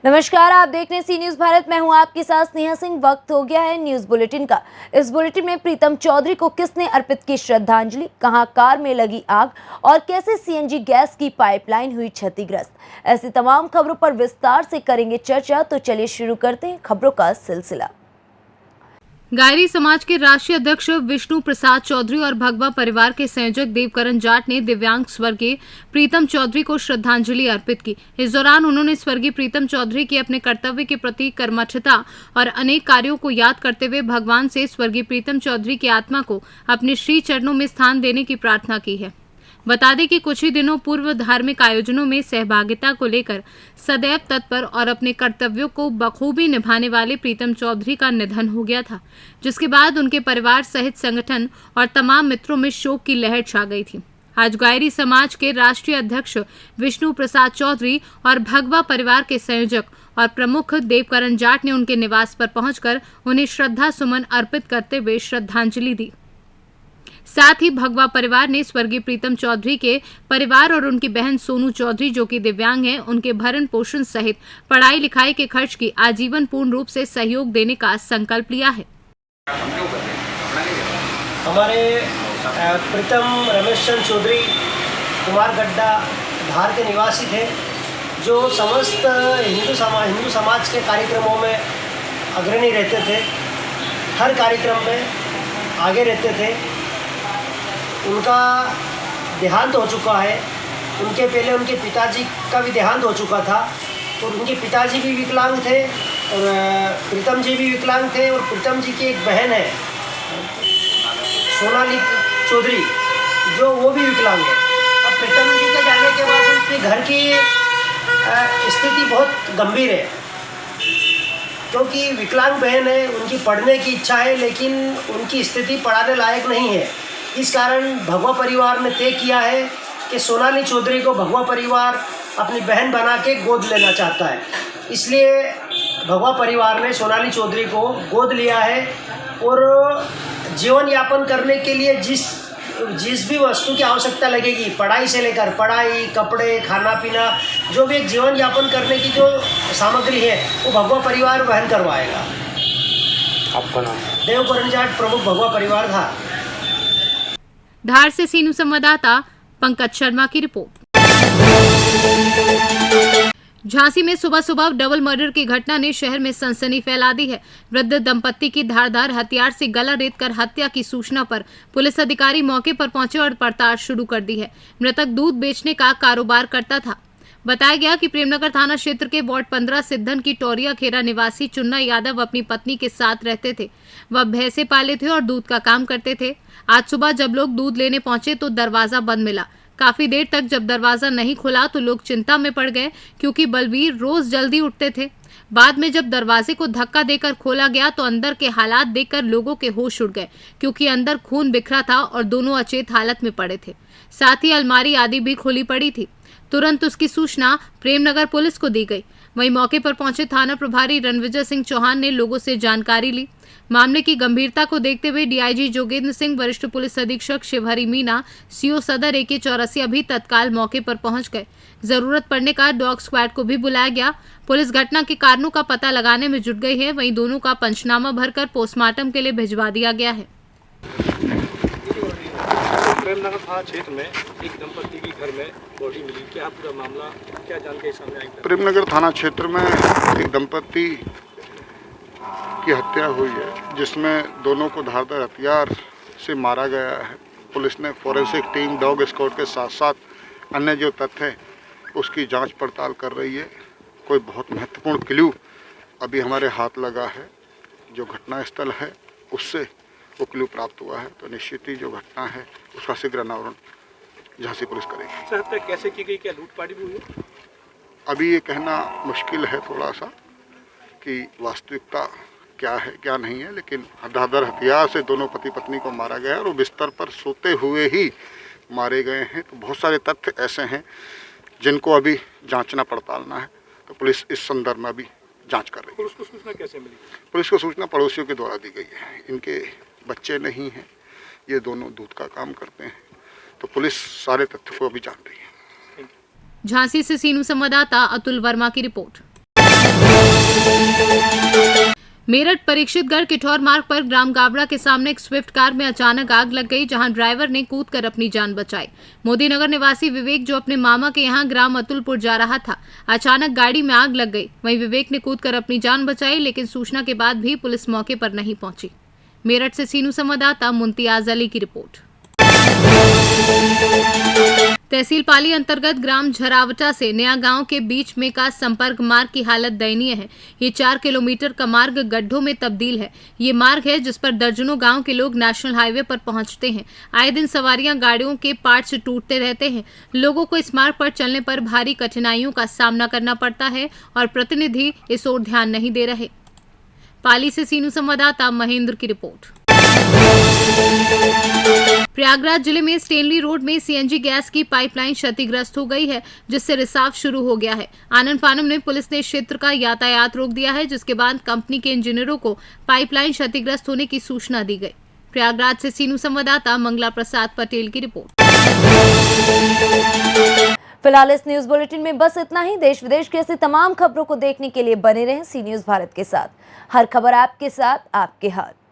नमस्कार, आप देख रहे हैं सी न्यूज भारत। मैं हूं आपके साथ स्नेहा सिंह। वक्त हो गया है न्यूज बुलेटिन का। इस बुलेटिन में प्रीतम चौधरी को किसने अर्पित की श्रद्धांजलि, कहां कार में लगी आग और कैसे सीएनजी गैस की पाइपलाइन हुई क्षतिग्रस्त, ऐसी तमाम खबरों पर विस्तार से करेंगे चर्चा। तो चलिए शुरू करते हैं खबरों का सिलसिला। गायरी समाज के राष्ट्रीय अध्यक्ष विष्णु प्रसाद चौधरी और भगवा परिवार के संयोजक देवकरण जाट ने दिव्यांग स्वर्गीय प्रीतम चौधरी को श्रद्धांजलि अर्पित की। इस दौरान उन्होंने स्वर्गीय प्रीतम चौधरी की अपने कर्तव्य के प्रति कर्मठता और अनेक कार्यों को याद करते हुए भगवान से स्वर्गीय प्रीतम चौधरी की आत्मा को अपने श्री चरणों में स्थान देने की प्रार्थना की है। बता दें कि कुछ ही दिनों पूर्व धार्मिक आयोजनों में सहभागिता को लेकर सदैव तत्पर और अपने कर्तव्यों को बखूबी निभाने वाले प्रीतम चौधरी का निधन हो गया था, जिसके बाद उनके परिवार सहित संगठन और तमाम मित्रों में शोक की लहर छा गई थी। आज गायरी समाज के राष्ट्रीय अध्यक्ष विष्णु प्रसाद चौधरी और भगवा परिवार के संयोजक और प्रमुख देवकरण जाट ने उनके निवास पर पहुंचकर उन्हें श्रद्धा सुमन अर्पित करते हुए श्रद्धांजलि दी। साथ ही भगवा परिवार ने स्वर्गीय प्रीतम चौधरी के परिवार और उनकी बहन सोनू चौधरी, जो कि दिव्यांग हैं, उनके भरण पोषण सहित पढ़ाई लिखाई के खर्च की आजीवन पूर्ण रूप से सहयोग देने का संकल्प लिया है। हमारे प्रीतम रमेश चंद्र चौधरी कुमारगड्ढा धार के निवासी थे, जो समस्त हिंदू समाज के कार्यक्रमों में अग्रणी रहते थे, हर कार्यक्रम में आगे रहते थे। उनका देहांत हो चुका है। उनके पहले उनके पिताजी का भी देहांत हो चुका था, तो उनके पिताजी भी विकलांग थे और प्रीतम जी भी विकलांग थे। और प्रीतम जी की एक बहन है सोनाली चौधरी, जो वो भी विकलांग है। अब प्रीतम जी के जाने के बाद उनके घर की स्थिति बहुत गंभीर है, क्योंकि विकलांग बहन है, उनकी पढ़ने की इच्छा है, लेकिन उनकी स्थिति पढ़ाने लायक नहीं है। इस कारण भगवा परिवार ने तय किया है कि सोनाली चौधरी को भगवा परिवार अपनी बहन बना के गोद लेना चाहता है। इसलिए भगवा परिवार ने सोनाली चौधरी को गोद लिया है और जीवन यापन करने के लिए जिस भी वस्तु की आवश्यकता लगेगी, पढ़ाई से लेकर पढ़ाई, कपड़े, खाना पीना, जो भी एक जीवन यापन करने की जो सामग्री है, वो भगवा परिवार वहन करवाएगा। आपका नाम? देवकरण जाट, प्रमुख भगवा परिवार धार। धार से सीनू संवाददाता पंकज शर्मा की रिपोर्ट। झांसी में सुबह सुबह डबल मर्डर की घटना ने शहर में सनसनी फैला दी है। वृद्ध दंपत्ति की धारदार हथियार से गला रेतकर हत्या की सूचना पर पुलिस अधिकारी मौके पर पहुंचे और पड़ताल शुरू कर दी है। मृतक दूध बेचने का कारोबार करता था। बताया गया कि प्रेमनगर थाना क्षेत्र के वार्ड 15 सिद्धन की टोरिया खेरा निवासी चुन्ना यादव अपनी पत्नी के साथ रहते थे। वह भैंसे पाले थे और दूध का काम करते थे। आज सुबह जब लोग दूध लेने पहुंचे तो दरवाजा बंद मिला। काफी देर तक जब दरवाजा नहीं खुला तो लोग चिंता में पड़ गए, क्योंकि बलवीर रोज जल्दी उठते थे। बाद में जब दरवाजे को धक्का देकर खोला गया तो अंदर के हालात देखकर लोगों के होश उड़ गए, क्योंकि अंदर खून बिखरा था और दोनों अचेत हालत में पड़े थे। साथ ही अलमारी आदि भी खुली पड़ी थी। तुरंत उसकी सूचना प्रेमनगर पुलिस को दी गई। वहीं मौके पर पहुंचे थाना प्रभारी रणविजय सिंह चौहान ने लोगों से जानकारी ली। मामले की गंभीरता को देखते हुए डीआईजी जोगेंद्र सिंह, वरिष्ठ पुलिस अधीक्षक शिवहरी मीना, सीओ सदर AK 84 भी तत्काल मौके पर पहुंच गए। जरूरत पड़ने का डॉग स्क्वाड को भी बुलाया गया। पुलिस घटना के कारणों का पता लगाने में जुट गई है। वहीं दोनों का पंचनामा भरकर पोस्टमार्टम के लिए भिजवा दिया गया है। प्रेमनगर थाना क्षेत्र में एक दंपत्ति की घर में बॉडी मिली, क्या पूरा मामला, क्या जानकारी सामने आई? प्रेमनगर थाना क्षेत्र में एक दंपत्ति की हत्या हुई है, जिसमें दोनों को धारदार हथियार से मारा गया है। पुलिस ने फॉरेंसिक टीम, डॉग स्क्वाड के साथ साथ अन्य जो तथ्य हैं उसकी जांच पड़ताल कर रही है। कोई बहुत महत्वपूर्ण क्लू अभी हमारे हाथ लगा है। जो घटनास्थल है उससे वो क्लू प्राप्त हुआ है, तो निश्चित ही जो घटना है उसका शीघ्र अनावरण झांसी पुलिस करेगी। सर, हत्या कैसे की गई, क्या लूटपाट भी हुई? अभी ये कहना मुश्किल है थोड़ा सा कि वास्तविकता क्या है क्या नहीं है, लेकिन धारदार हथियार से दोनों पति पत्नी को मारा गया है और वो बिस्तर पर सोते हुए ही मारे गए हैं। तो बहुत सारे तथ्य ऐसे हैं जिनको अभी जांचना पड़तालना है, तो पुलिस इस संदर्भ में अभी जांच कर रही है। पुलिस को सूचना कैसे मिली? पुलिस को सूचना पड़ोसियों के द्वारा दी गई है। इनके बच्चे नहीं हैं, ये दोनों दूध का काम करते हैं, तो पुलिस सारे तथ्य को अभी जान रही है। झांसी से सीनू संवाददाता अतुल वर्मा की रिपोर्ट। मेरठ परीक्षितगढ़ किठौर मार्ग पर ग्राम गाबड़ा के सामने एक स्विफ्ट कार में अचानक आग लग गई, जहां ड्राइवर ने कूदकर अपनी जान बचाई। मोदी नगर निवासी विवेक जो अपने मामा के यहां ग्राम अतुलपुर जा रहा था, अचानक गाड़ी में आग लग गई। वहीं विवेक ने कूदकर अपनी जान बचाई, लेकिन सूचना के बाद भी पुलिस मौके पर नहीं पहुंची। मेरठ से सीनू संवाददाता मुमताज अली की रिपोर्ट। तहसील पाली अंतर्गत ग्राम झरावटा से नया गांव के बीच में का संपर्क मार्ग की हालत दयनीय है। ये 4 किलोमीटर का मार्ग गड्ढों में तब्दील है। ये मार्ग है जिस पर दर्जनों गांव के लोग नेशनल हाईवे पर पहुंचते हैं। आए दिन सवारियां गाड़ियों के पार्ट्स टूटते रहते हैं। लोगों को इस मार्ग पर चलने पर भारी कठिनाइयों का सामना करना पड़ता है और प्रतिनिधि इस ओर ध्यान नहीं दे रहे। पाली से सीनू संवाददाता महेंद्र की रिपोर्ट। प्रयागराज जिले में स्टेनली रोड में सीएनजी गैस की पाइपलाइन क्षतिग्रस्त हो गई है, जिससे रिसाव शुरू हो गया है। आनन फानन में पुलिस ने क्षेत्र का यातायात रोक दिया है, जिसके बाद कंपनी के इंजीनियरों को पाइपलाइन क्षतिग्रस्त होने की सूचना दी गई। प्रयागराज से सीनू संवाददाता मंगला प्रसाद पटेल की रिपोर्ट। फिलहाल इस न्यूज बुलेटिन में बस इतना ही। देश विदेश की ऐसी तमाम खबरों को देखने के लिए बने रहें सी न्यूज भारत के साथ। हर खबर आपके साथ, आपके हाथ।